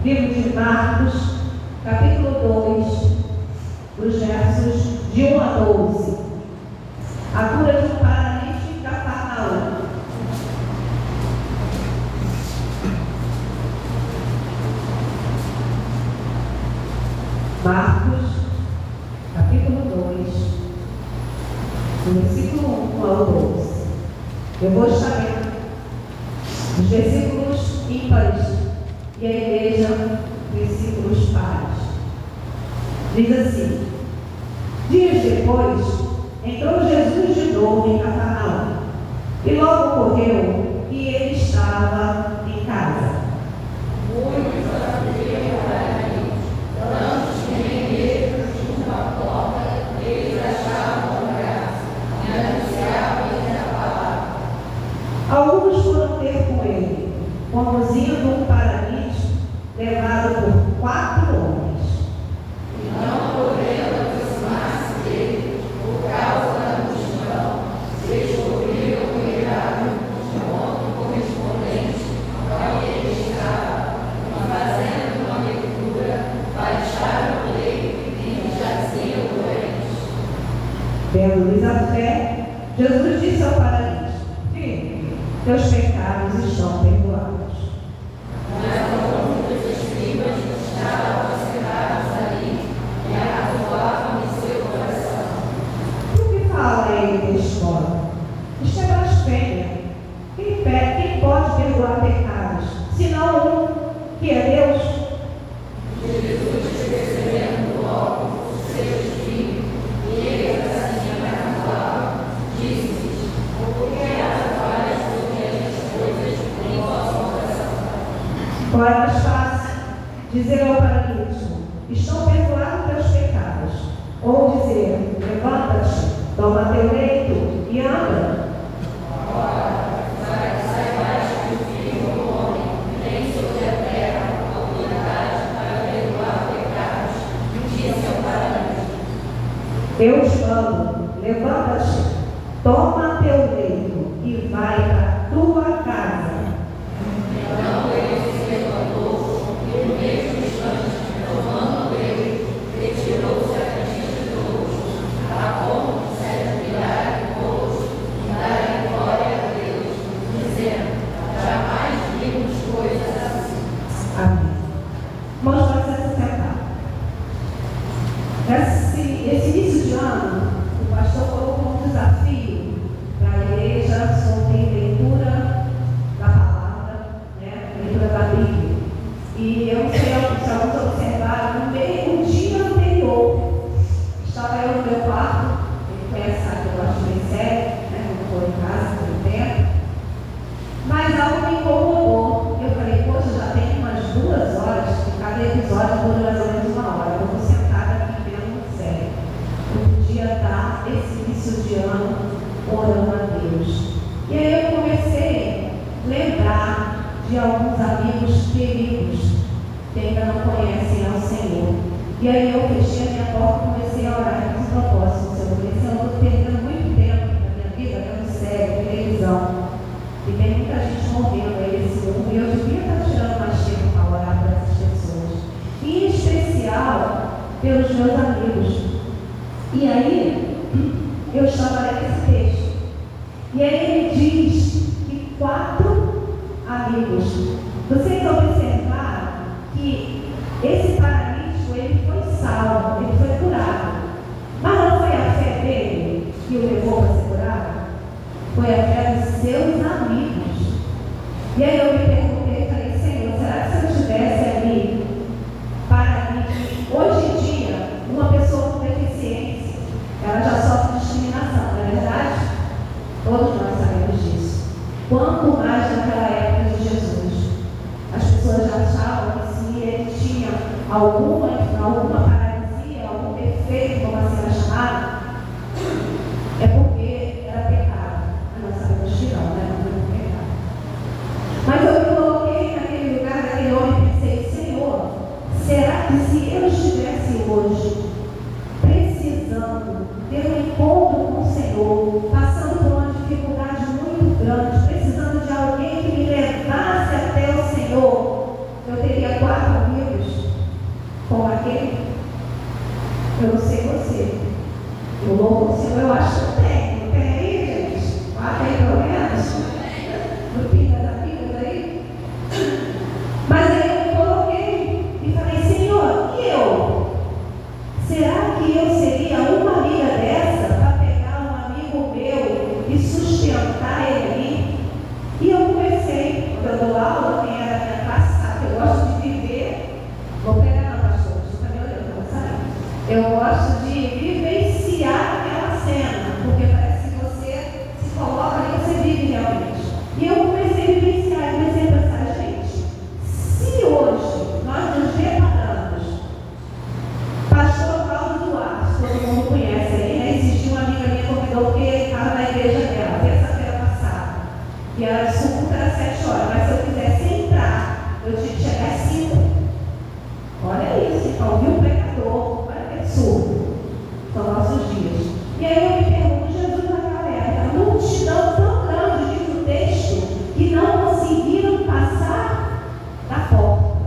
Livro de Marcos, capítulo 2, os versos de 1 a 12. A cura de um paralítico em Cafarnaum. Marcos, capítulo 2, do versículo 1 ao 12. Eu vou estar lendo os versículos ímpares e a igreja, versículos pares. Diz assim: dias depois, entrou Jesus de novo em Cafarnaum, e logo ocorreu que ele estava em casa. Muitos abriram para ele, tantos que nem mesmo junto à porta eles achavam graça e anunciavam-lhes a palavra. Alguns foram ter com ele, conduzindo um paralítico levado por 4 homens. E não podendo aproximar-se dele, por causa da multidão, descobriram o milagre de modo correspondente ao que ele estava, e fazendo uma leitura, baixaram o leito em que jaziam doentes. Vendo-lhes a fé, Jesus disse ao paralítico: filho, teus pecados estão perdoados. Mas alguns dos escribas estavam sentados ali e arrazoavam em seu coração. Por que fala ele deste modo? Isto é blasfêmia. Quem pode perdoar pecados, senão um, que é Deus? Jesus, percebendo logo o seu espírito, e eles assim arrazoavam, disse-lhes: por que arrazoais sobre estas coisas em vosso coração? Qual é mais fácil? Dizer ao paralítico: estão perdoados teus pecados. Ou dizer: levanta-te, toma teu leito e anda. Ora, para que saibais que o Filho do Homem tem sobre a terra autoridade para perdoar pecados, disse ao paralítico: Eu te mando, levanta-te, toma teu leito e vai para a tua casa. Então ele se levantou e, no mesmo instante, tomando ele, retirou-se a castigo do rosto, a ponto de se admirar em rosto e dar glória a Deus, dizendo: jamais vimos coisas assim. Amém. Irmãos, pode se sentar. Esse início de ano, o pastor colocou um desafio para a igreja sobre leitura da palavra, leitura da Bíblia. E eu não sei se alguns observaram, no dia anterior, estava eu no meu quarto, ele conhece, sabe que eu gosto de ver série, não estou em casa por um tempo, mas algo me incomodou. Eu falei: poxa, já tem umas 2 horas, e cada episódio dura mais ou menos 1 hora. Eu vou sentada aqui vendo série. Eu podia dar esse início de ano orando a Deus. E aí eu comecei a lembrar de alguns amigos queridos que ainda não conhecem ao Senhor. E aí eu fechei a minha porta e comecei a orar com os propósitos do Senhor. Eu falei: Senhor, eu estou perdendo muito tempo na minha vida vendo série, televisão. E tem muita gente morrendo aí nesse mundo, e eu devia estar tirando mais tempo para orar para essas pessoas. E em especial pelos meus amigos. E aí, eu estava lendo esse texto. E aí ele diz que 4 amigos. Vocês observaram que esse paralítico, ele foi salvo, ele foi curado. Mas não foi a fé dele que o levou para ser curado? Foi a fé dos seus amigos. E aí eu me perguntei, falei: Senhor, será que se eu estivesse ali, paralítico, hoje em dia, uma pessoa com deficiência, ela já sofre discriminação, não é verdade? Todos nós sabemos disso. Quanto mais naquela época de Jesus. As pessoas já achavam que se ele tinha alguma paralisia, algum defeito, como assim era chamado, é porque era pecado. Nós sabemos que não, né? Não foi pecado. Mas eu me coloquei naquele lugar, naquele homem, e pensei: Senhor, será que se eu estivesse hoje precisando ter um encontro com o Senhor, passando por uma dificuldade muito grande, precisando de alguém que me levasse até o Senhor, escola, quem era da minha classe sabe que eu gosto de viver. Vou pegar na pastor, você está me olhando, vou sair. Eu gosto de vivenciar aquela cena, porque parece que você se coloca ali e você vive realmente. E eu comecei a vivenciar, comecei a pensar, gente, se hoje nós nos deparamos, pastor Paulo Duarte, todo mundo conhece aí, né? Existiu uma amiga minha que convidou porque estava na igreja dela, terça-feira passada, que era de culto era 7 horas, mas se eu quisesse entrar, eu tinha que chegar às 5. Olha isso, ouviu o pregador, olha que absurdo, são nossos dias. E aí eu me pergunto, Jesus naquela época, a multidão tão grande, diz o texto, que não conseguiram passar da porta.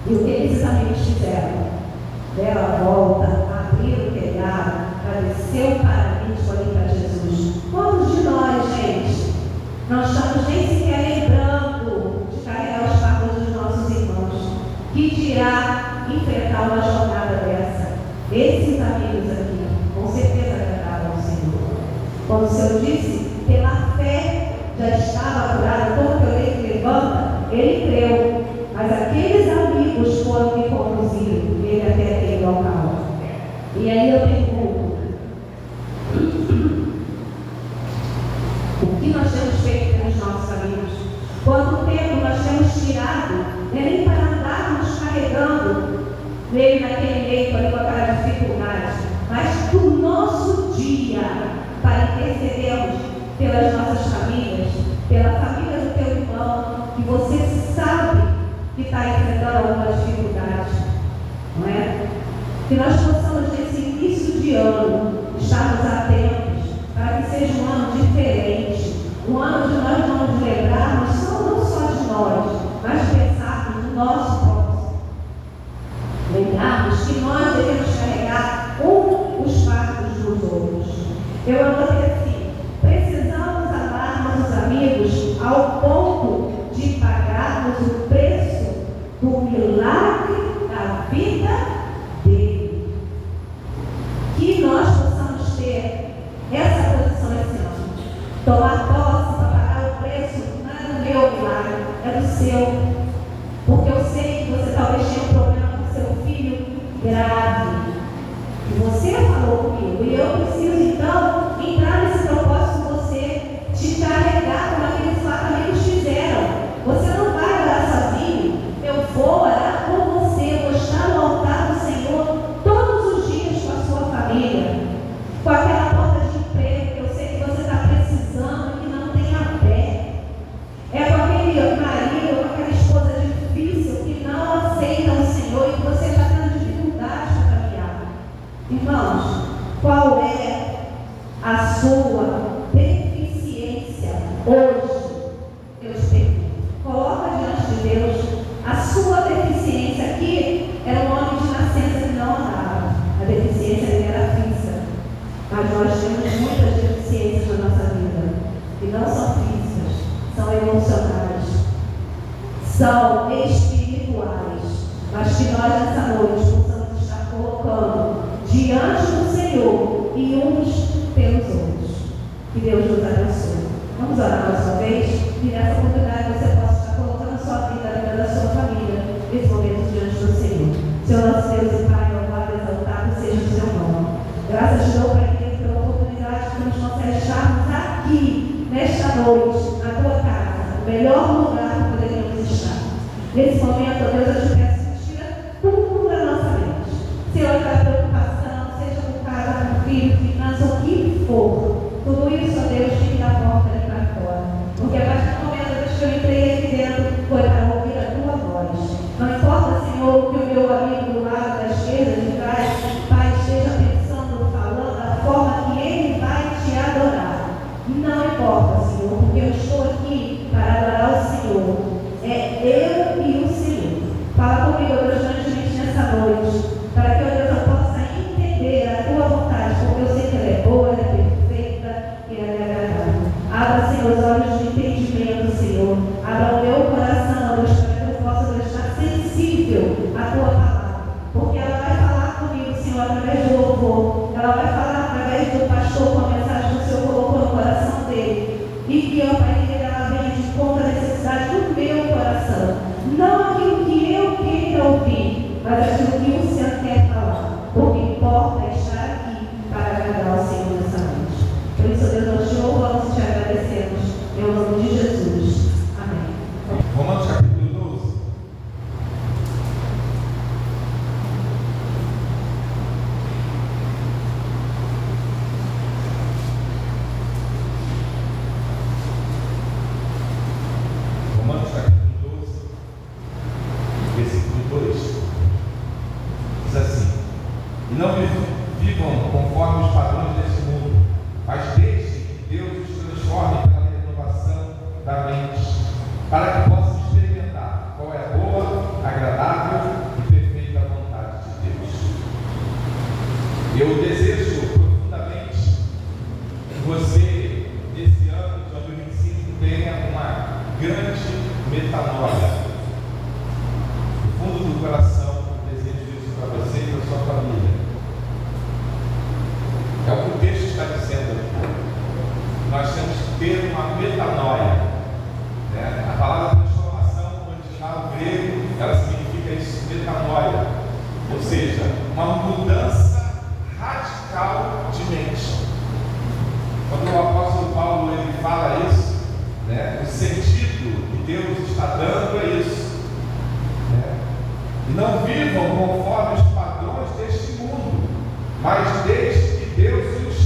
E o que esses amigos fizeram? Deram a volta, abriram o telhado, para descer o paralítico ali para Jesus. Quantos de nós, gente, não estamos nem sequer lembrando de carregar os fardos dos nossos irmãos? Que dirá enfrentar uma jornada dessa? Esses amigos aqui, com certeza agradaram ao Senhor. Quando o Senhor disse, pela fé já estava curado, todo que eu leio que levanta, ele creu. Mas aqueles amigos foram me conduzir ele até aquele local. E aí eu pergunto, o que nós temos feito pelos nossos amigos? Quanto tempo nós temos tirado, nem para andarmos carregando nele naquele leito ali com aquela dificuldade, mas do nosso dia para intercedermos pelas nossas famílias, pela família do teu irmão, que você sabe que está enfrentando alguma dificuldade, não é? Que nós possamos nesse início de ano estarmos atentos para que seja um ano diferente, um ano de nós não nos lembrarmos não só de nós, mas pensarmos no nosso próximo. Lembrarmos que nós devemos carregar os fardos dos outros. Eu anotei assim, precisamos amar nossos amigos ao ponto de pagarmos o preço do milagre da vida dele. Que nós possamos ter essa posição esse ano. Tomar posse para pagar o preço não é do meu milagre, é do seu. Porque eu sei que você talvez tenha um problema com seu filho grave. E você falou comigo. E eu preciso então entrar nesse propósito com você, te carregar como aqueles quatro amigos fizeram. Você não vai orar sozinho. Eu vou orar com você, vou estar no altar do Senhor todos os dias com a sua família. Com aquela porta de emprego que eu sei que você está precisando e que não tem a pé. É com aquele marido, com aquela esposa difícil que não aceita o Senhor e que você está tendo dificuldade para caminhar. Irmãos, qual é a sua deficiência hoje? Eu te pergunto. Coloca diante de Deus a sua deficiência. Aqui era um homem de nascença que não andava. A deficiência dele era física. Mas nós temos muitas deficiências na nossa vida. E não são físicas, são emocionais, são espirituais. Mas que nós nessa noite possamos estar colocando diante do Senhor e uns pelos outros. Que Deus nos abençoe. Vamos orar mais uma vez? E nessa oportunidade você possa estar colocando a sua vida, a vida da sua família, nesse momento diante do Senhor. Senhor nosso Deus e Pai, louvado e exaltado seja o seu nome. Graças te dou, Pai querido, pela oportunidade que nos concede estarmos aqui, nesta noite, na tua casa, o melhor lugar que poderíamos estar. Nesse momento, ó Deus, eu te peço que tira tudo da nossa mente. Senhor, da preocupação, seja por casa, por filho, finança, o que for. Tudo isso, ó Deus, fique da porta ali para fora. Porque a partir do momento que eu entrei aqui dentro, foi para ouvir a tua voz. Não importa, Senhor, o que o meu amigo do lado da esquerda, de trás, Pai, esteja pensando, falando, da forma que ele vai te adorar. Não importa, Senhor, porque eu estou aqui para adorar o Senhor. É eu e o Senhor. Fala comigo, Deus, durante nessa noite, para que, Deus, eu possa entender a tua vontade, porque eu sei que ela é boa, ela é perfeita e ela é agradável. Abra, Senhor, os olhos de entendimento, Senhor. Abra o meu coração, Deus, para que eu possa estar sensível à tua palavra. Porque ela vai falar comigo, Senhor, através do louvor. Ela vai falar através do pastor com a mensagem que o Senhor colocou no coração dele. E que, ó Pai, ela venha de conta da necessidade do meu coração. Não aquilo que eu queira ouvir, mas aquilo que o Senhor quer falar. Porque importa estar aqui para agradar ao Senhor nessa noite. Por isso, Deus, nós te louvamos e te agradecemos. Em nome de Jesus. Amém. Romanos capítulo 12. Romanos capítulo 12, versículo 2. Diz assim: e não vivam conforme os padrões deste mundo, mas deixem que Deus os transforme pela renovação da mente, para que possam experimentar qual é a boa, agradável e perfeita vontade de Deus. Eu desejo profundamente que você, nesse ano de 2025, tenha uma grande metanoia. No fundo do coração, eu desejo isso para você e para sua família. É o que o texto está dizendo aqui. Nós temos que ter uma metanoia. A palavra transformação, no original grego, ela significa isso, metanoia. Ou seja, uma mudança radical de mente. Quando o apóstolo Paulo ele fala isso, o sentido que Deus está dando é isso. E não vivam conforme os padrões deste mundo, mas desde que Deus os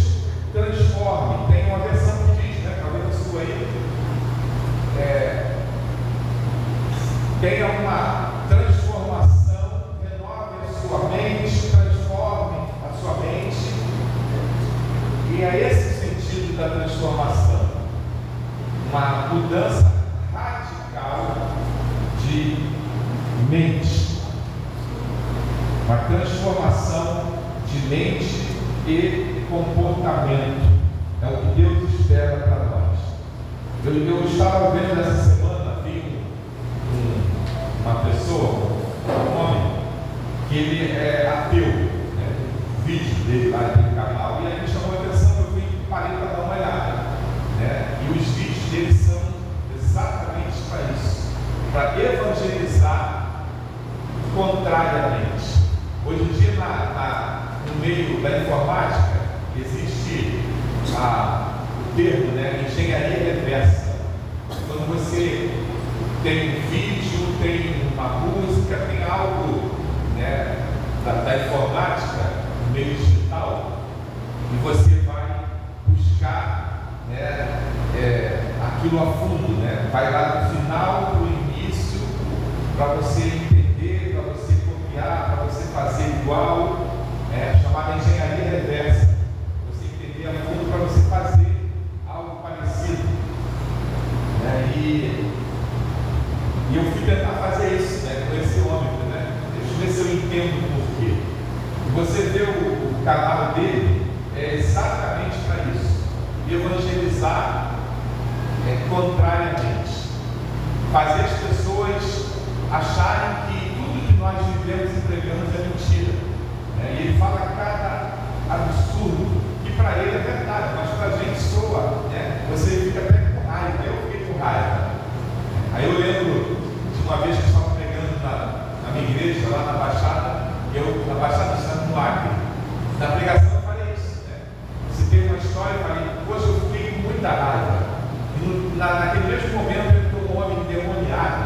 transforme. Tem uma versão que diz, talvez a sua aí, tenha uma transformação, renove a sua mente, transforme a sua mente. E é esse o sentido da transformação. Uma mudança radical de mente. Uma transformação de mente e comportamento. É o que Deus espera para nós. Eu estava vendo essa semana, vi uma pessoa, um homem, que ele é ateu, um vídeo dele lá no canal, e aí me chamou a atenção, eu fui parei para dar uma olhada, e os vídeos dele são exatamente para isso, para evangelizar contrariamente. Hoje em dia, no meio da informática, existe o termo, engenharia reversa. Quando você tem um vídeo, tem uma música, tem algo da informática, no meio digital, e você vai buscar aquilo a fundo, vai lá do final para o início, para você entender, para você copiar, para você fazer igual, chamada engenharia reversa. Você entender a fundo para você fazer algo parecido. E eu fui tentar fazer isso, com esse homem, deixa eu ver se eu entendo o porquê. Você vê o canal dele, é exatamente para isso, evangelizar contrariamente, fazer as pessoas acharem que tudo que nós vivemos e pregamos é mentira. E ele fala cada absurdo, que para ele é verdade, mas para a gente soa, você fica até com raiva. Eu fiquei com raiva. Aí eu lembro de uma vez que eu estava pregando na minha igreja, lá na Baixada, na Baixada do Santo Acre. Na pregação eu falei isso, citei uma história e falei, poxa, eu fiquei com muita raiva. E naquele mesmo momento entrou um homem endemoniado,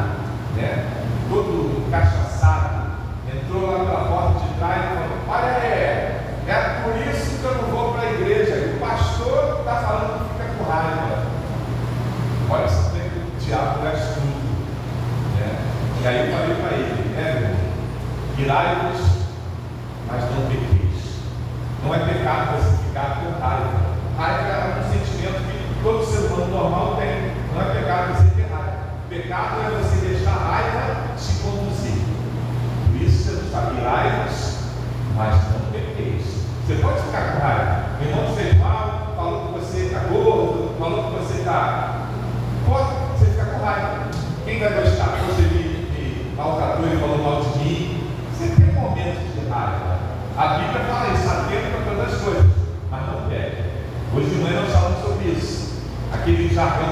todo cachaçado, entrou lá pela porta de trás e falou, olha, é por isso que eu não vou para a igreja. E o pastor está falando que fica com raiva. Olha só, tem que o diabo gasta tudo. E aí eu falei para ele, irmão, irai-vos, mas não pequeis. Não é pecado você ficar com raiva. Raiva é um sentimento que todo ser humano normal tem. Não é pecado você ter raiva. Pecado é você deixar a raiva te conduzir. Por isso você fala, irai-vos, mas não pequeis. Você pode ficar com raiva. O irmão te fez mal, falou que você está gordo, falou que você está. Pode você ficar com raiva. Quem vai gostar? Você me maltratou e falou mal de mim. Você tem um momento de raiva. A Bíblia fala isso, atento para todas as coisas, mas não pegue. Hoje de manhã nós falamos sobre isso. Aquele jargão que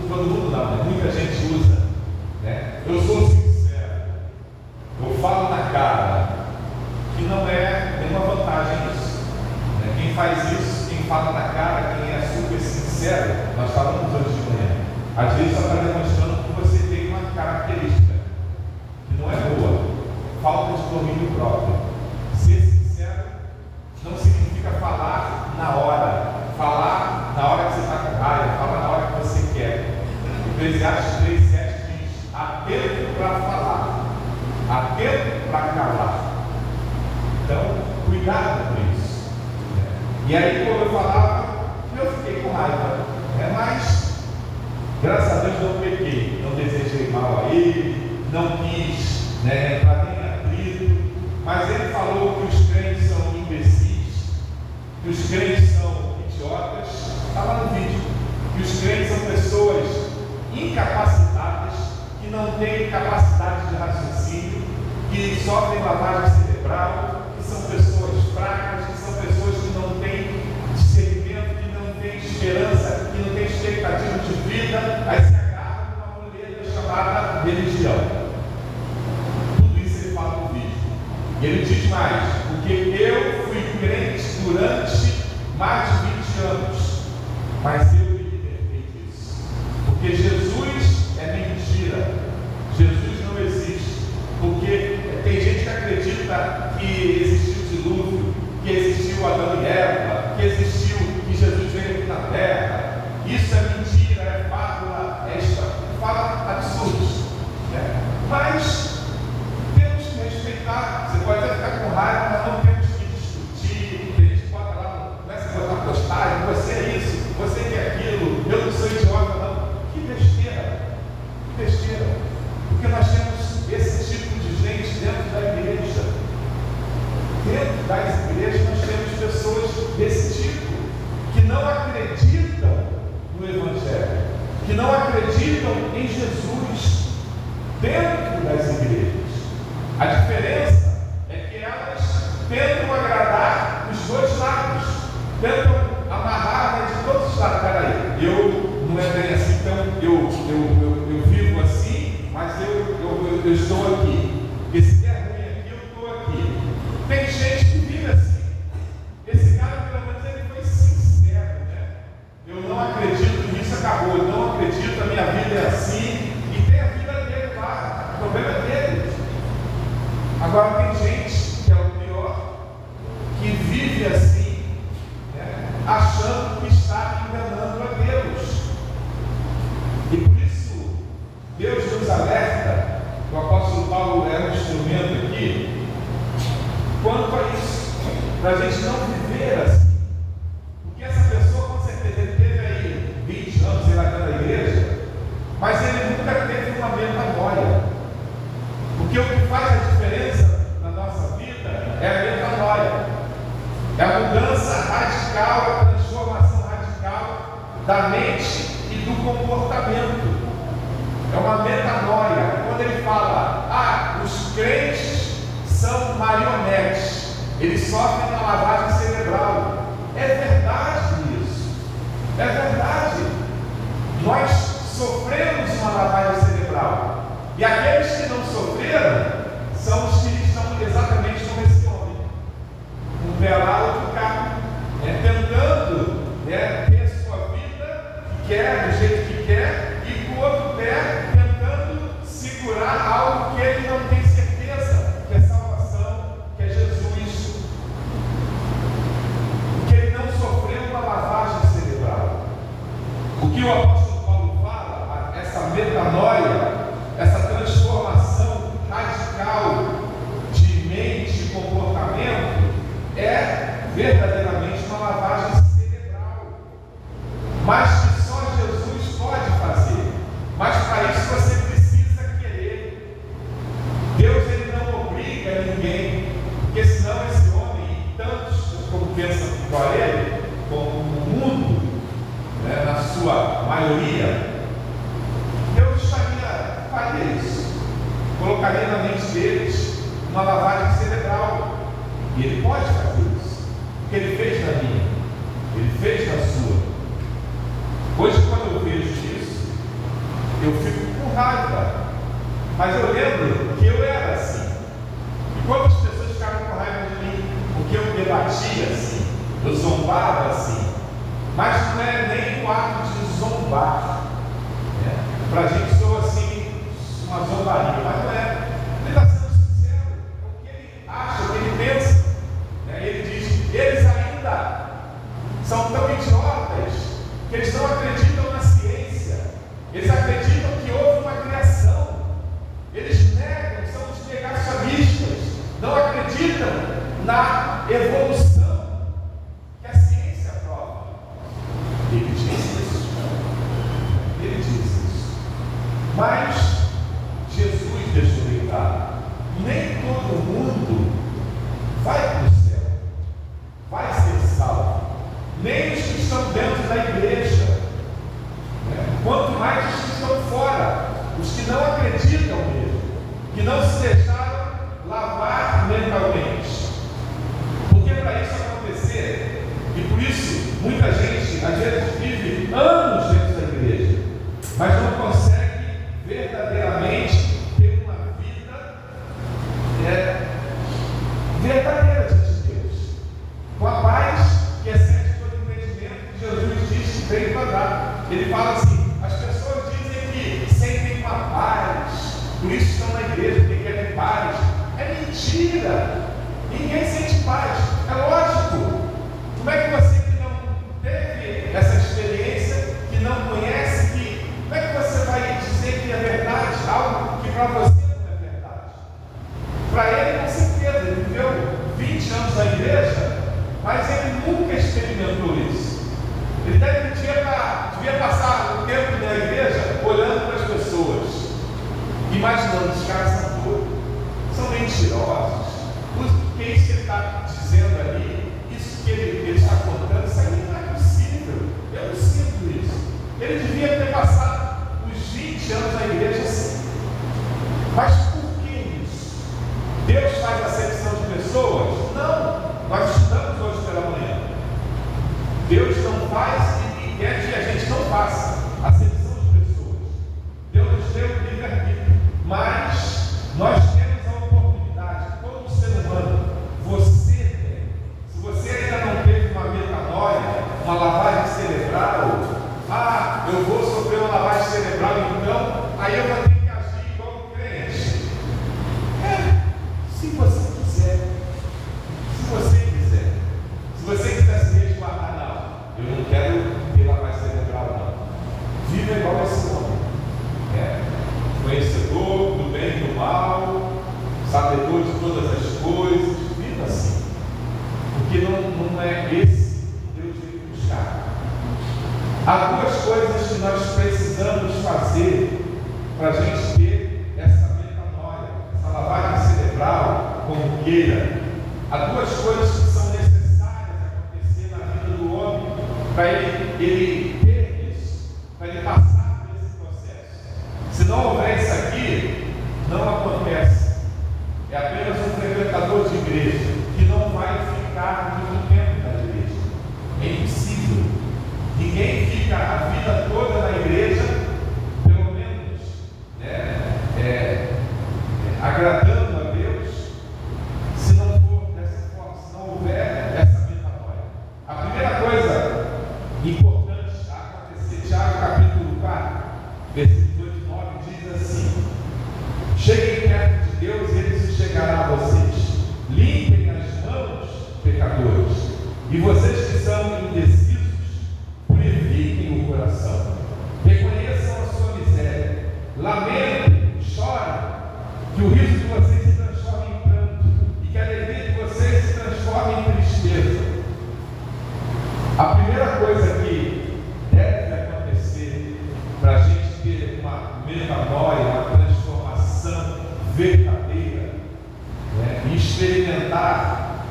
todo mundo não, muita gente usa, eu sou sincero, eu falo na cara, que não é nenhuma vantagem isso. Quem faz isso, quem fala na cara, quem é super sincero, nós falamos hoje de manhã, às vezes só está demonstrando que você tem uma característica que não é boa, falta de domínio próprio. Ser sincero não significa falar na hora que você está com raiva, falar na hora que você quer. Eclesiastes 3:7 diz: atento para falar, atento para calar. Então, cuidado com isso. E aí, quando eu falava, eu fiquei com raiva, mas graças a Deus não pequei, não desejei mal a ele, não quis entrar nem atrito, mas ele falou que os crentes são imbecis, que os crentes são idiotas. Estava no vídeo, que os crentes são pessoas incapacitadas, que não têm capacidade de raciocínio, que sofrem lavagem cerebral, que são pessoas fracas, que são pessoas que não têm discernimento, que não têm esperança, que não têm expectativa de vida, aí se agarram numa muleta chamada religião. Tudo isso ele fala no vídeo. E ele diz mais: porque eu fui crente durante mais de 20 anos, mas eu libertei disso. Porque Jesus é mentira, Jesus não existe. Porque tem gente que acredita que existiu o dilúvio, que existiu Adão e Eva, que existiu, que Jesus veio aqui na terra. Isso é mentira, é fábula, fala absurdos. Mas temos que respeitar. Você pode até ficar com raiva, mas não temos que discutir. A gente bota lá, começa a botar postagem: você é isso, você quer aquilo, eu não sou idiota, não. Que besteira, que besteira. Porque nós temos esse tipo de gente dentro da igreja. Dentro das igrejas nós temos pessoas desse tipo, que não acreditam no Evangelho, que não acreditam em Jesus dentro das igrejas. A diferença é que elas tentam agradar os dois lados, tentam amarrar de todos os lados. Peraí, eu não é bem assim, então eu vivo assim, mas eu estou aqui. Porque se der ruim aqui, eu estou aqui. Tem gente que vive assim. Esse cara, pelo menos, ele foi sincero, Eu não acredito nisso, acabou. Eu não acredito, a minha vida é assim. E tem a vida dele lá, o problema é dele. Agora tem gente, que é o pior, que vive assim, achando que está enganando a Deus. E por isso, Deus nos alerta. O apóstolo Paulo é um instrumento aqui quanto a isso, para a gente não viver assim. Porque essa pessoa, com certeza, ele teve aí 20 anos ele lá na igreja, mas ele nunca teve uma metanoia. Porque o que faz a diferença na nossa vida é a metanoia, é a mudança radical, a transformação radical da mente e do comportamento. É uma metanoia. Quando ele fala, os crentes são marionetes, eles sofrem uma lavagem cerebral. É verdade isso. É verdade. Nós sofremos uma lavagem cerebral. E aqueles que não sofreram são os que estão exatamente como esse homem. Um pé lá, outro cá. Tentando ter a sua vida que quer, do jeito que quer, e com o outro pé tentando segurar algo que ele não tem certeza que é salvação, que é Jesus. Porque ele não sofreu uma lavagem cerebral. O que o apóstolo Paulo fala, essa metanoia, essa transformação radical de mente e comportamento, é verdadeiramente uma lavagem cerebral, mas que só Jesus pode fazer. Mas para isso você precisa querer. Deus, ele não obriga ninguém, porque senão esse homem, e tantos como pensam igual a ele, como o mundo, na sua maioria, Deus faria isso, colocaria na mente deles uma lavagem cerebral. E ele pode fazer isso, porque ele fez na minha, ele fez na sua. Hoje, quando eu vejo isso, eu fico com raiva, Mas eu lembro que eu era assim. E quantas pessoas ficaram com raiva de mim? Porque eu debatia assim, eu zombava assim. Mas não é nem o ato de zombar. Para a gente soa assim, uma zombaria, mas não é. Ele está sendo sincero, o que ele acha, o que ele pensa. Ele diz, eles ainda são tão idiotas que eles não acreditam na ciência. Eles acreditam que houve uma criação. Eles negam, são os negacionistas. Não acreditam na evolução que a ciência prova. Ele disse isso. Ele disse isso. Mas Jesus deixou bem claro: nem todo mundo vai para o céu, vai ser salvo. Nem os que estão dentro da igreja, quanto mais os que estão fora, os que não acreditam mesmo, que não se deixaram lavar mentalmente. Porque para isso acontecer, e por isso muita gente às vezes vive anos dentro da igreja, mas não consegue verdadeiramente ter uma vida verdadeira diante de Deus, com a paz que excede todo entendimento que Jesus diz que veio para dar. Ele fala assim: as pessoas dizem que sentem uma paz, por isso estão na igreja, porque querem paz. É mentira! Ninguém sente paz. É lógico. Como é que você que não teve essa experiência, que não conhece, como é que você vai dizer que é verdade algo que para você não é verdade? Para ele, com certeza, ele viveu 20 anos na igreja, mas ele nunca experimentou isso. Ele devia passar o tempo na igreja olhando para as pessoas, imaginando: os caras são doidos, são mentirosos. O que é isso que ele está dizendo ali? Isso que ele está contando, isso aí não é possível. Eu não sinto isso. Ele devia ter passado os 20 anos na igreja assim. Mas por que isso? Deus faz acepção de pessoas? Não. Nós estudamos hoje pela manhã. Deus não faz e quer que a gente não faça acepção de pessoas. Deus nos deu o livre-arbítrio, mas nós temos a oportunidade, todo ser humano, você tem. Se você ainda não teve uma metanoia, uma lavagem cerebral, eu vou sofrer uma lavagem cerebral, então aí eu vou ter que agir igual o crente. Se você quiser. Se você quiser se resguardar, não. Eu não quero ter lavagem cerebral, não. Viva igual esse homem. Conhecedor do bem e do mal, sabedor de todas as coisas. Viva assim. Porque não é esse que Deus veio buscar. Há duas coisas que nós precisamos fazer para a gente ter essa metanoia, essa lavagem cerebral, como queira. Há duas coisas que são necessárias acontecer na vida do homem para ele ter isso, para ele passar por esse processo. Se não houver isso aqui, não acontece. É apenas um frequentador de igreja que não vai ficar muito tempo na igreja. É impossível. Ninguém fica a vida toda na igreja, pelo menos agradando a Deus, se não for dessa forma, se não houver essa metanoia. A primeira coisa importante a acontecer, Tiago capítulo 4, versículos 8 e 9, diz assim: cheguem perto de Deus e Ele se chegará a vocês. Limpem as mãos, pecadores, e vocês que são indecisos, purifiquem o coração. Reconheçam a sua miséria. Lamentem, chorem, que o riso de vocês se transforme em pranto e que a alegria de vocês se transforme em tristeza. A primeira coisa que deve acontecer para a gente ter uma metanoia, uma transformação verdadeira, e experimentar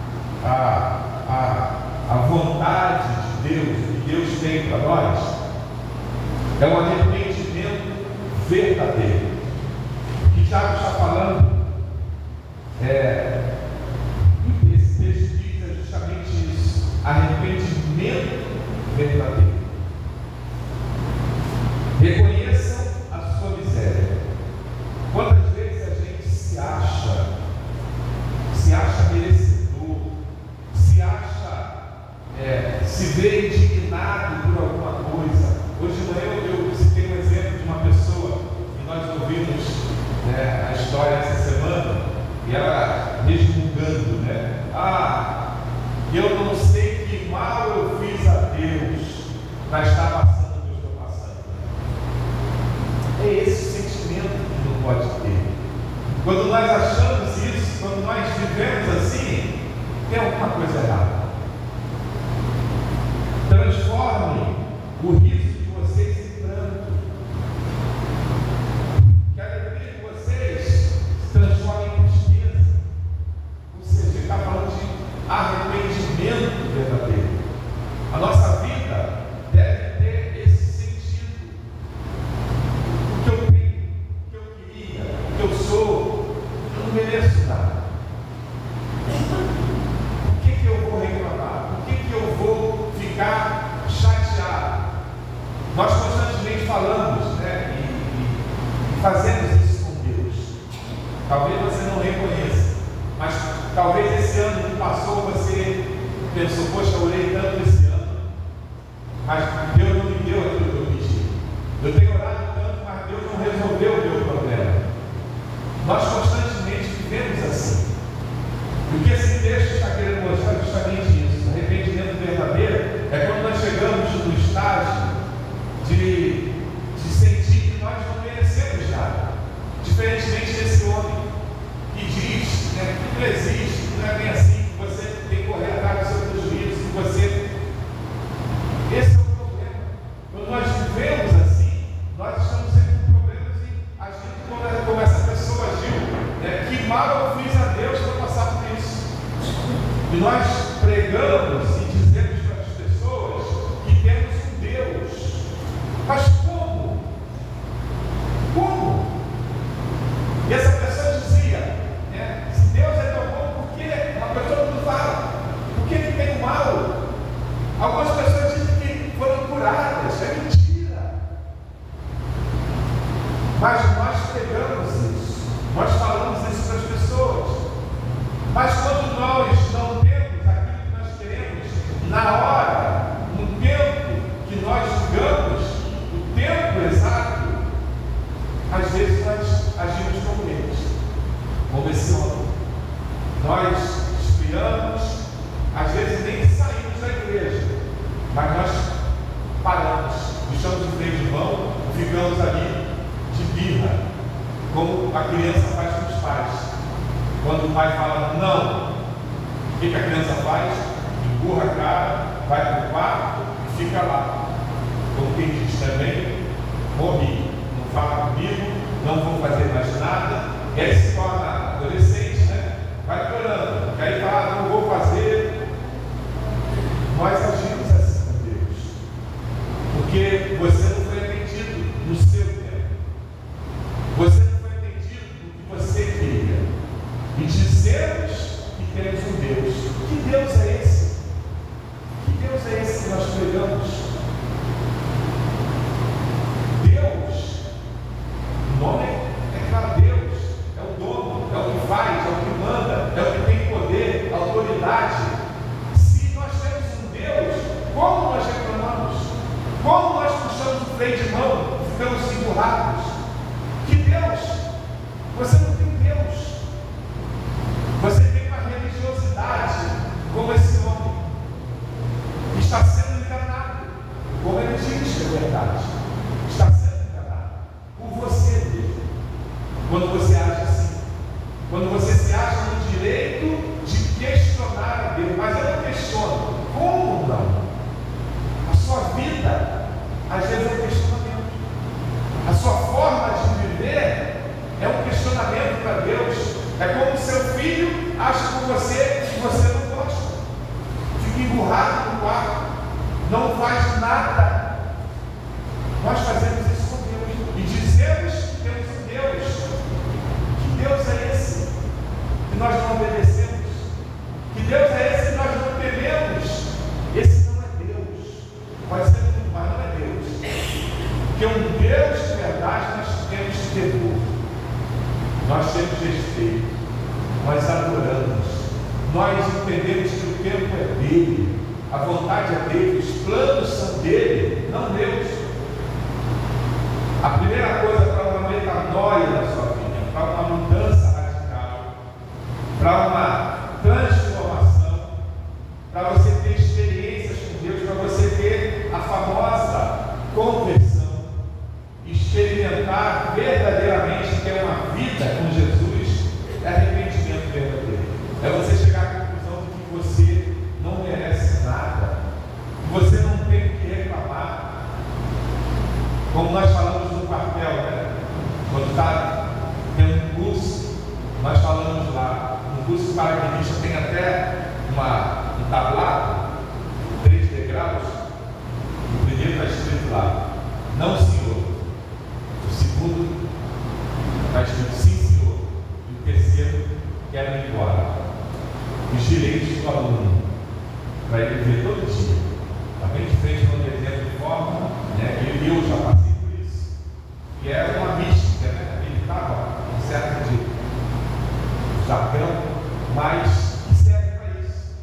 a vontade de Deus, que Deus tem para nós, é um arrependimento verdadeiro. O que Tiago está falando, esse texto diz justamente isso: arrependimento verdadeiro. Reconheçam a sua miséria. Quantas vezes história essa semana, e ela resmungando, né? Eu não sei que mal eu fiz a Deus para estar passando o que eu estou passando. É esse sentimento que não pode ter. Quando nós achamos isso, quando nós vivemos assim, tem alguma coisa errada. Transformem o riso de vocês em pranto. Que a alegria de vocês se transforme em tristeza. Ou seja, ele está falando de arrependimento verdadeiro. A nossa vida deve ter esse sentido. O que eu tenho, o que eu queria, o que eu sou, eu não mereço nada. O que eu vou reclamar? O que eu vou ficar chateado? Nós constantemente falamos, né, e fazemos isso com Deus. Talvez você não reconheça, mas talvez esse ano que passou você pensou: poxa, eu orei tanto esse ano, mas Deus não me deu aquilo que eu pedi. Eu tenho orado tanto, mas Deus não resolveu o meu problema. Nós constantemente vivemos assim. O que esse texto está querendo mostrar é justamente isso. O arrependimento verdadeiro é quando nós chegamos no estágio de sentir que nós não merecemos nada. Diferentemente desse homem que diz, né, que não existe, que não é bem assim, que você tem que correr atrás do seu prejuízo, que você... Esse é o problema. Quando nós vivemos assim, nós estamos sempre com problemas e agindo como essa pessoa agiu, né? Que mal eu fiz a Deus para passar por isso. E nós pregamos e dizemos para as pessoas que temos um Deus. Mas como? Como? E essa pessoa dizia, né, se Deus é tão bom, por que a pessoa não fala? Por que ele tem o mal? Algumas pessoas dizem que foram curadas, é mentira. Mas nós pregamos isso, nós falamos isso para as pessoas. Mas quando nós não temos aquilo que nós queremos, na hora, no tempo que nós julgamos, o tempo exato, às vezes nós agimos como eles, como esse homem. Nós esfriamos, às vezes nem saímos da igreja, mas nós paramos, deixamos o freio de mão e ficamos ali de birra, como a criança faz com os pais. Quando o pai fala não, o que a criança faz? Empurra a cara, vai para o quarto e fica lá. Como quem diz também, morri, não fala comigo, não vou fazer mais nada. E aí se torna adolescente, né? Vai piorando, e aí fala, não vou fazer. Nós agimos assim com Deus, porque você não foi atendido no seu tempo, você não foi atendido no que você queria. E dizemos que temos um Deus. Que Deus é esse? Que Deus é esse que nós pregamos? Deus, o nome é para Deus, é o dono, é o que faz, é o que manda, é o que tem poder, autoridade. Se nós temos um Deus, como nós reclamamos? Como nós puxamos o freio de mão e ficamos empurrados? Que Deus? Você não tem Deus. Você tem uma religiosidade como esse homem, que está sendo enganado, como ele diz que é verdade, está sendo enganado por você mesmo. Quando você age assim, quando você se acha no direito de questionar a Deus, mas eu não questiono, como não? A sua vida, às vezes, é um questionamento, a sua forma de viver é um questionamento para Deus. É como seu filho acha com você que você não gosta, fica emburrado no quarto, não faz nada. Nós fazemos isso com Deus e dizemos que temos um Deus. Que Deus é esse que nós não obedecemos? Que Deus é esse que nós não tememos? Esse não é Deus. Pode ser muito, mas não é Deus. Porque um Deus de verdade nós temos que ter. Nós temos respeito, nós adoramos, nós entendemos que o tempo é dele, a vontade é dele, os planos são dele, não Deus. A primeira coisa para uma metanoia na sua vida, para uma mudança para uma transformação, para você ter experiências com Deus, para você ter a famosa conversão, experimentar verdadeiramente que é uma vida com Jesus, é arrependimento verdadeiro. É você chegar à conclusão de que você não merece nada, que você não tem o que reclamar. Como nós falamos no quartel, né? Quando está tendo um curso, nós falamos lá, no curso paraquedista tem até um tablado, 3 degraus. O primeiro está escrito lá, não senhor. O segundo está escrito sim senhor. E o terceiro, quero ir embora. Os direitos do aluno, para ele ver todo dia. Está bem de frente no desenho de forma, né? Eu já passei por isso. E era uma mística, né? Ele estava um certo de chapéu, mas que serve para isso.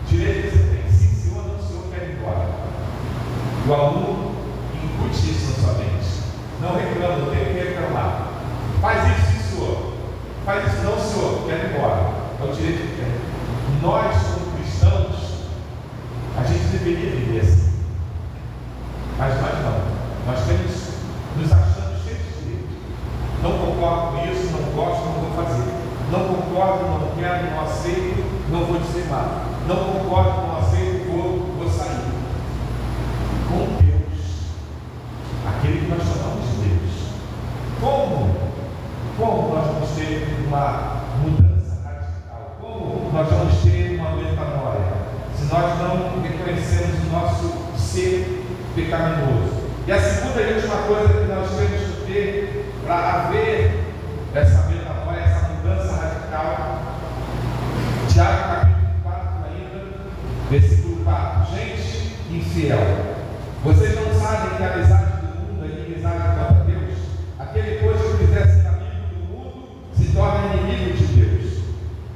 Direito você tem, sim senhor, não senhor, quer ir embora. O aluno incute isso na sua mente. Não reclama, não tem o que reclamar. Faz isso, sim senhor. Faz isso, não senhor, quer ir embora. É o direito que tem. Nós, como cristãos, a gente deveria viver assim. Mas nós não. Nós temos nos achando cheios de direito. Não concordo com isso, não gosto, não vou fazer. Não concordo, não quero, não aceito, não vou dizimar. Não concordo, não aceito, vou sair. Com Deus, aquele que nós chamamos de Deus, como nós vamos ter uma mudança radical? Como nós vamos ter uma metanoia? Se nós não reconhecemos o nosso ser pecaminoso. E a segunda e última coisa que nós temos que ter para haver essa metanoia, essa mudança radical, Tiago capítulo 4 ainda, versículo 4. Gente infiel, vocês não sabem que a amizade do mundo é inimizade contra Deus? Aquele, pois, que quiser ser amigo do mundo, se torna inimigo de Deus.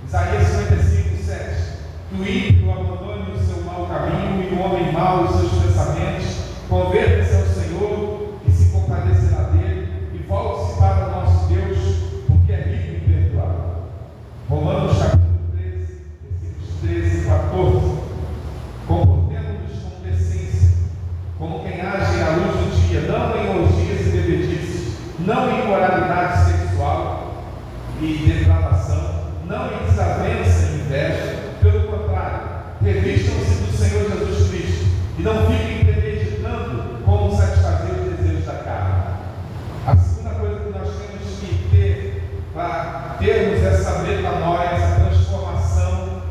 Isaías 55, 7. Que o ímpio abandone o seu mau caminho e o homem mau os seus pensamentos, converta-se ao Senhor e se compadecerá dele, e volte-se para o nosso Deus, porque é rico em perdoar. Romanos capítulo 13, versículos 13 e 14. Comportemos-nos com decência, como quem age à luz do dia, não em orgias e bebedices, não em imoralidade sexual e depravação, não em desavença e inveja. Pelo contrário, revistam-se do Senhor Jesus Cristo e não fiquem premeditando como satisfazer os desejos da carne. A segunda coisa que nós temos que ter para termos essa metanoia, essa transformação,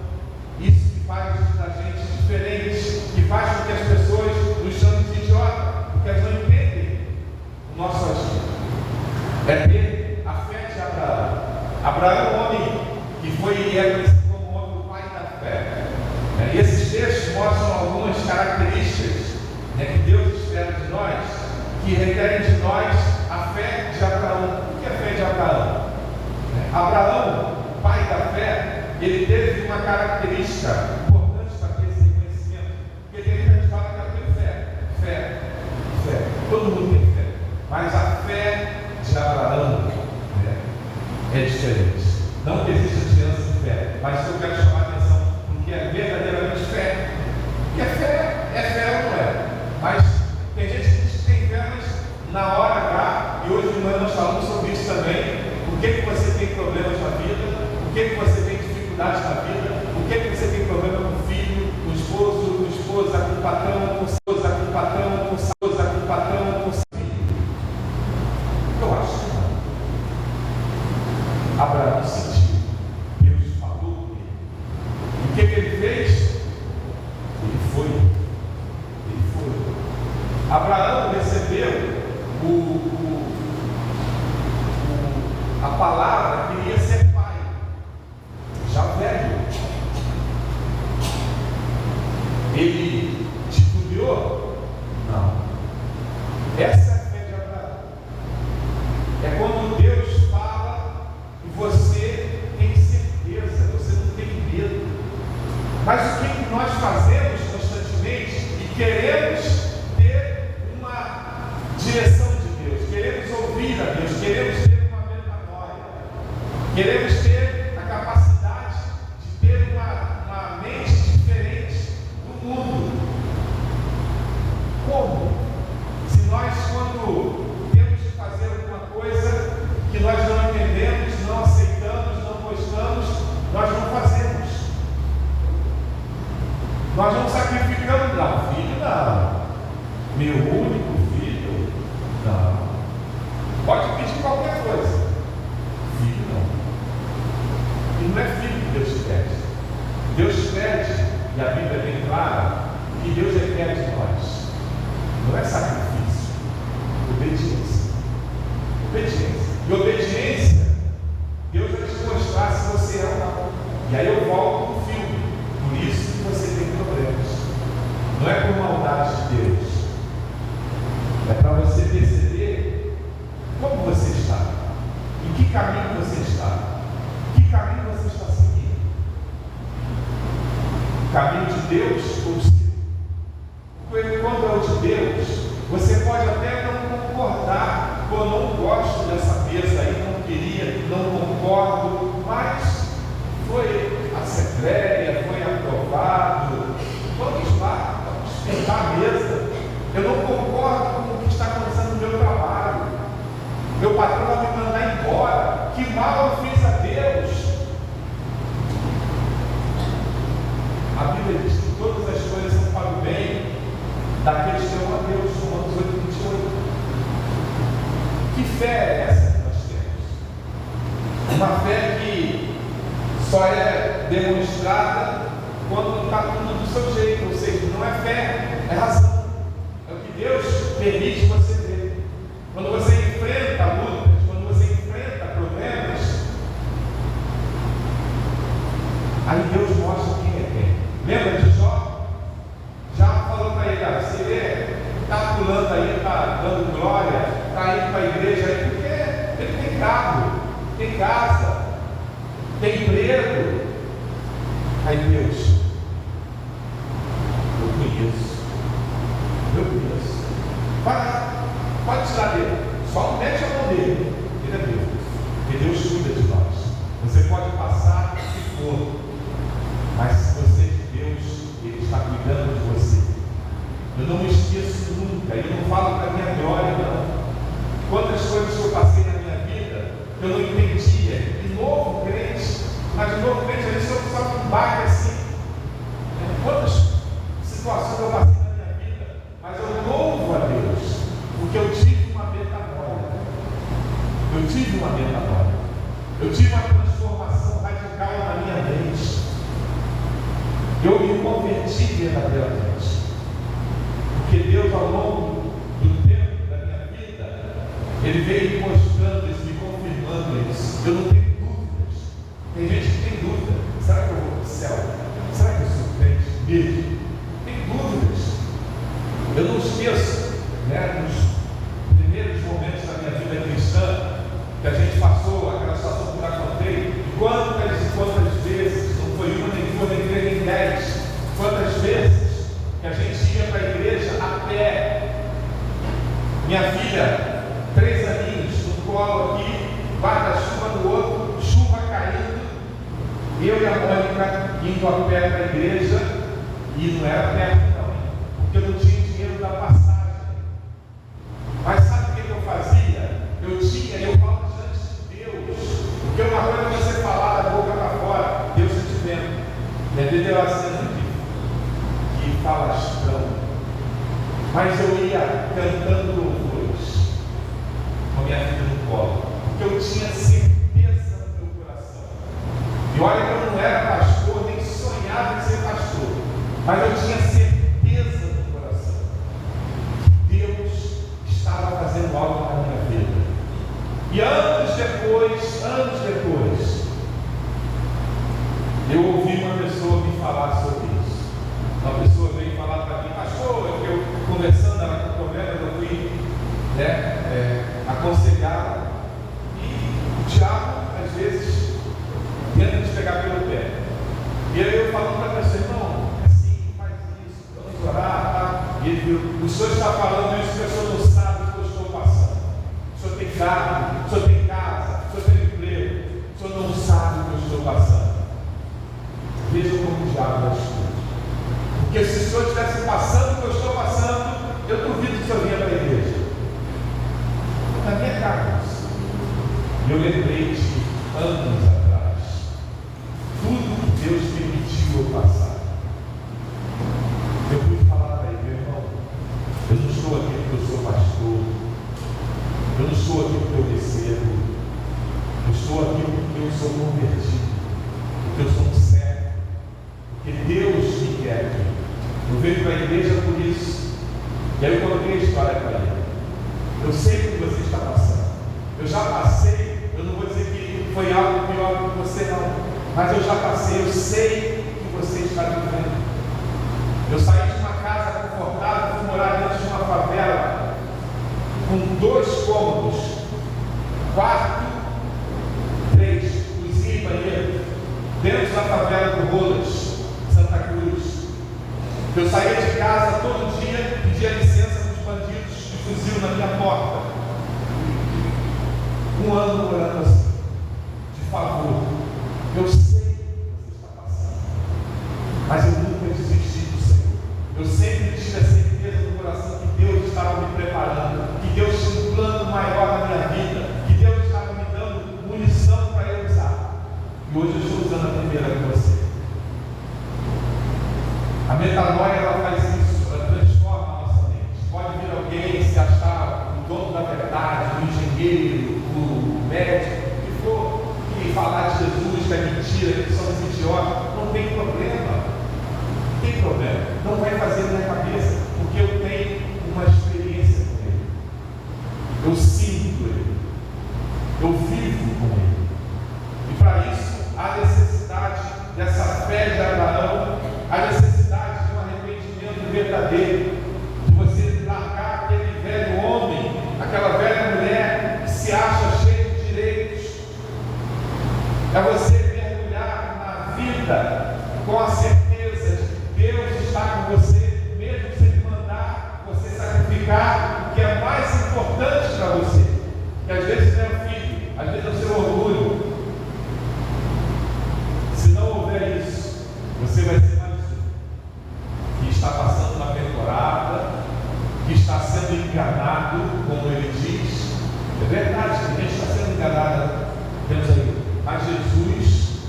isso que faz da gente diferente, que faz com que as pessoas nos chamem de idiota, porque elas não entendem o nosso agir, é ter a fé de Abraão. Abraão é um homem que foi e é conhecido como o homem do pai da fé. E esses textos mostram algumas características que Deus espera de nós, que requerem de nós a fé de Abraão. O que é a fé de Abraão? Abraão, pai da fé, ele teve uma característica importante para ter esse reconhecimento, porque tem muita gente que fala que ela tem fé. Todo mundo tem fé, mas a fé de Abraão é diferente. Não que exista diferença de fé, mas eu quero chamar a atenção porque é verdadeiramente fé. Porque é fé ou não é? Mas tem gente que diz que tem fé, mas na hora H, e hoje de manhã nós falamos sobre isso também. Por que você tem problemas na vida? Por que você tem dificuldades na vida? Por que você tem problema com o filho, com o esposa, com o patrão, com o esposa, com o patrão, com o esposa, com o patrão, com o filho? Eu acho que não. Abraão sentiu. Deus falou com ele. O que ele fez? Ele foi. Abraão recebeu a palavra que iria ser pai, já velho. Ele titubeou? Não. Essa é a fé de Abraão. É quando Deus fala e você tem certeza, você não tem medo. Mas o que nós fazemos constantemente e queremos ter uma direção de Deus, queremos ouvir a Deus, queremos ter uma metanoia, queremos ter a capacidade e a Bíblia é bem clara, que Deus requer de nós. Não é sacrifício, obediência. Obediência. E obediência, Deus vai te mostrar se você é ou não. E aí eu volto no filme. Por isso que você tem problemas. Não é por maldade de Deus. É para você perceber como você está. Em que caminho você está. Que caminho você está seguindo. O caminho de Deus ou o seu. Porque quando é o de Deus, você pode até não concordar. Pô, não gosto dessa mesa aí, não queria, não concordo, mas foi assembleia, foi aprovado. Vamos lá, vamos tentar a mesa. Eu não concordo com o que está acontecendo no meu trabalho. Meu patrão vai me mandar embora. Que mal eu fiz a Deus? A Bíblia diz que todas as coisas são para o bem daqueles que amam a Deus. Romanos 8:28. Que fé é essa que nós temos? Uma fé que só é demonstrada quando está tudo do seu jeito, ou seja, não é fé, é razão. É o que Deus permite você ver. Quando você enfrenta lutas, quando você enfrenta problemas, aí Deus mostra quem é quem. Lembra de Jó? Já falou para ele, você está pulando aí, está dando glória, está indo para a igreja aí, porque ele tem carro, tem casa, tem emprego. Aí Deus, eu conheço. Pode tirar dele, só não mete a mão dele. Ele é Deus, porque Deus cuida de nós. Você pode passar o que for, mas se você é de Deus, Ele está cuidando de você. Eu não me esqueço nunca, eu não falo para a minha glória, não. Quantas coisas que eu passei na minha vida, eu não entendia. De novo crente, mas de novo crente, ali só um baque assim. Quantas situações eu passei na minha vida, mas eu louvo a Deus, porque eu tive uma metanoia. Eu tive uma metanoia. Eu tive uma transformação radical na minha mente. Eu me converti verdadeiramente. Porque Deus, ao longo do tempo da minha vida, Ele veio me mostrando isso, me confirmando isso. Eu não tenho dúvidas. Tem gente que tem dúvida. Será que eu vou para o céu? Será que eu sou crente mesmo? Tem dúvidas. Eu não esqueço, nos primeiros momentos da minha vida cristã, que a gente passou aquela situação que eu já contei, e quantas vezes, não foi uma, nem duas, nem três, nem 10, quantas vezes que a gente ia para a igreja a pé. Minha filha, 3 aninhos, no colo aqui, guarda-chuva no outro, chuva caindo, eu e a Mônica indo a pé para a igreja, e não era perto não, porque eu não tinha dinheiro da passagem. Mas sabe o que eu fazia? Eu falo diante de Deus, porque uma coisa é você falar da boca para fora, Deus está te vendo. É Dedelassando que falastrão. Mas eu ia cantando louvores com a minha filha no colo, porque eu tinha certeza no meu coração. E olha que eu não era pastor, nem sonhava em ser pastor, mas eu tinha certeza no coração que Deus estava fazendo algo na minha vida. E anos depois, eu ouvi uma pessoa me falar sobre isso. Uma pessoa veio falar para mim, pastor, eu conversando, ela com problema, eu fui aconselhar. E o diabo, às vezes, tenta te pegar pelo pé. E aí eu falando para a pessoa, irmão, assim, faz isso, vamos orar, tá? E ele viu, o senhor está falando isso, a pessoa não sabe o que eu estou passando. O senhor tem carro, o senhor tem casa, o senhor tem emprego, o senhor não sabe o que eu estou passando. Vejam como o diabo é escuro. Porque se o senhor estivesse passando o que eu estou passando, eu duvido que o senhor vinha para a igreja. Na minha casa. E eu lembrei de anos atrás. Tudo que Deus permitiu eu passar. Eu fui falar para ele, meu irmão, eu não estou aqui porque eu sou pastor. Eu não estou aqui porque eu recebo. Eu estou aqui porque eu sou convertido. Porque eu sou um servo. Porque Deus me quer venho para a igreja por isso. E aí eu contei a história para ele. Eu sei o que você está passando. Eu já passei, eu não vou dizer que foi algo pior do que você não, mas eu já passei, eu sei o que você está vivendo. Eu saí de uma casa confortável, fui morar dentro de uma favela com 2 cômodos, quarto, 3, cozinha e banheiro, dentro da favela do Rolas, Santa Cruz. Eu saía de casa todo dia, pedia licença para os bandidos de fuzil na minha porta. 1 ano morando assim, de favor. Eu sei o que você está passando, mas eu nunca desisti do Senhor. Eu sempre tive a certeza no coração que Deus estava me preparando, que Deus tinha um plano maior na minha vida, que Deus estava me dando munição para eu usar. E hoje eu estou usando a primeira com você. A metanoia, ela faz isso, ela transforma a nossa mente. Pode vir alguém se achar o dono da verdade, o engenheiro, o médico, o que for, e falar de Jesus, que é mentira, que somos idiotas. Não tem problema. Não tem problema. Não vai fazer na minha cabeça, porque eu tenho uma experiência com Ele. Eu sinto Ele. Eu vivo com Ele. E para isso, há necessidade dessa fé de Abraão, há necessidade de um arrependimento verdadeiro, de você largar aquele velho homem, aquela velha mulher que se acha cheia de direitos. É você mergulhar na vida com a certeza de que Deus está com você, mesmo sem lhe mandar você sacrificar o que é mais importante para você, que às vezes não é o filho, às vezes é o seu orgulho. Se não houver isso, você vai ser mais um que está passando uma temporada, que está sendo enganado, como ele diz. É verdade, que a gente está sendo enganado. Temos aí. Mas Jesus,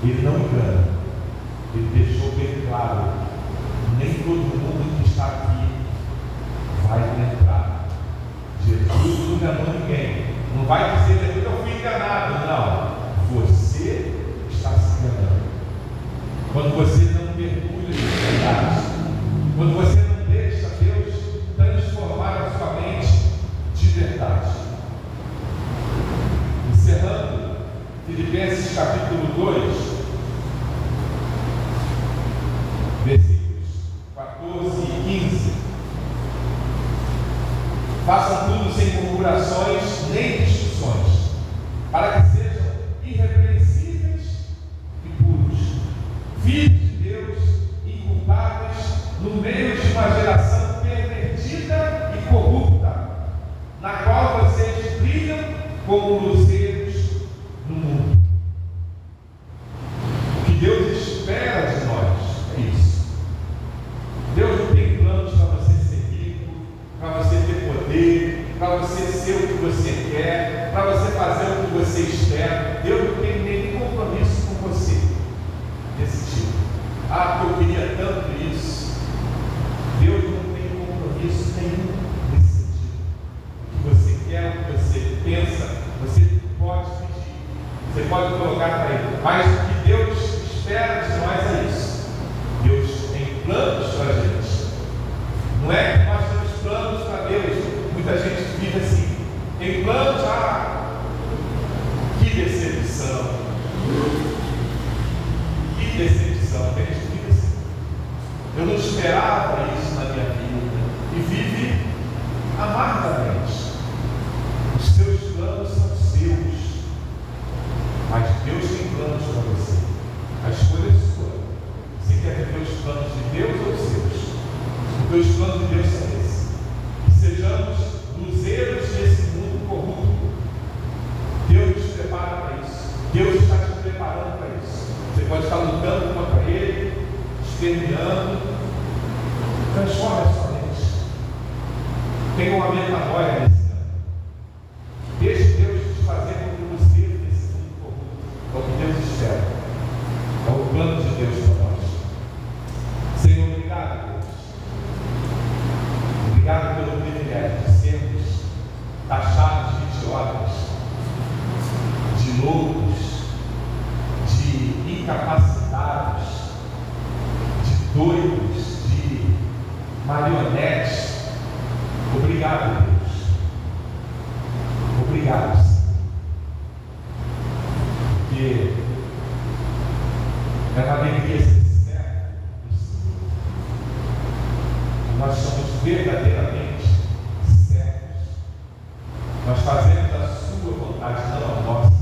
Ele não engana. Ele deixou bem claro: nem todo mundo que está aqui vai entrar. Jesus não enganou ninguém. Não vai dizer, eu fui enganado. Não. Você está se enganando. Quando você não mergulha em verdade, quando você não deixa Deus transformar a sua mente de verdade. Encerrando, Filipenses capítulo 2, versículos 14 e 15. Façam tudo sem murmurações nem discussões, para que sejam irrepreensíveis e puros, filhos de Deus, inculpáveis no meio de uma geração pervertida e corrupta, na qual vocês brilham como luzeiros no mundo. O que Deus espera de nós é isso. Deus não tem planos para você ser rico, para você ter poder, para você ser o que você quer, para você fazer o que você espera. Deus não tem nenhum compromisso com você desse tipo. Ah, eu queria tanto isso. Deus não tem compromisso nenhum nesse sentido. O que você quer, o que você pensa, você pode pedir, você pode colocar para Ele. Mas o que Deus espera de nós é isso. Deus tem planos para a gente. Não é que nós temos planos para Deus. Muita gente vive assim. Tem planos, que decepção. Que decepção. Tem gente que vive assim. Eu não esperava isso na minha vida. E vive amargamente. Os seus planos são seus. Mas Deus tem planos para você. A escolha é sua. Você quer viver os planos de Deus ou os seus? Porque os planos de Deus são esses. Que sejamos luzeiros nesse mundo corrupto. Deus nos prepara para isso. Deus está te preparando para isso. Você pode estar lutando contra Ele, exterminando. Transforma a sua mente. Tenha uma metanoia nesse ano. Deixe Deus te fazer como luzeiro nesse mundo corrupto. É o que Deus espera. É o plano de Deus para nós. Senhor, obrigado, Deus. Obrigado pelo privilégio de sermos taxados de idiotas, de loucos, de incapacitados, de doidos, de porque é uma alegria ser servo do Senhor. Nós somos verdadeiramente servos. Nós fazemos a sua vontade, não a nossa.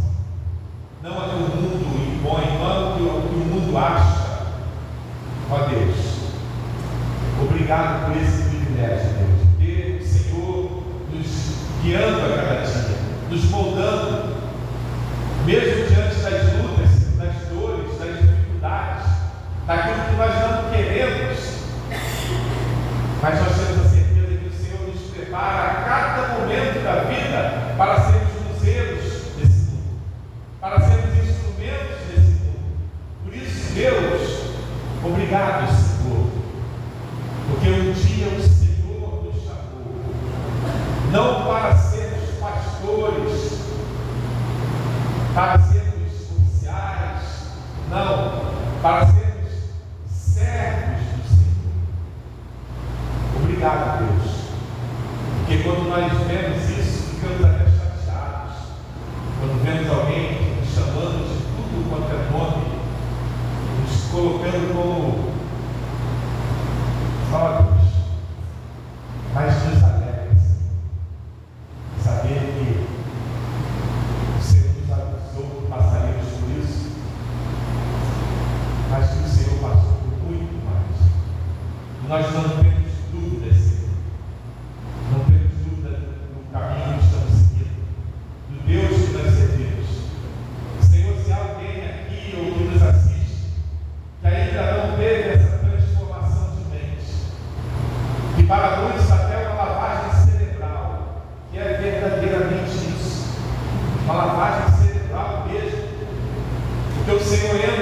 Não a que o mundo impõe, não a que o mundo acha. Ó Deus, obrigado por esse privilégio, Deus, de ter o Senhor nos guiando a cada dia, nos moldando, mesmo diante das lutas, das dores, das dificuldades, daquilo que nós não queremos, mas nós temos a certeza que o Senhor nos prepara a cada momento da vida para sermos luzeiros desse mundo, para sermos instrumentos desse mundo. Por isso, Deus, obrigado, Senhor, porque um dia o Senhor nos chamou, não para sermos pastores, para sermos oficiais, não, para sermos servos do Senhor. Obrigado, Deus, porque quando nós vemos isso, ficamos até chateados, quando vemos alguém nos chamando de tudo quanto é nome, nos colocando como olhos, mas nos alegra saber que o Senhor nos avisou que passaríamos por isso, mas que o Senhor passou por muito mais. Nós não temos dúvida, Senhor, não temos dúvida do caminho que estamos seguindo, do Deus que nós servimos. Senhor, se há alguém aqui ou que nos assiste que ainda não teve essa transformação de mente, que para muitos até uma lavagem cerebral, que é verdadeiramente isso, uma lavagem cerebral mesmo, porque o Senhor entra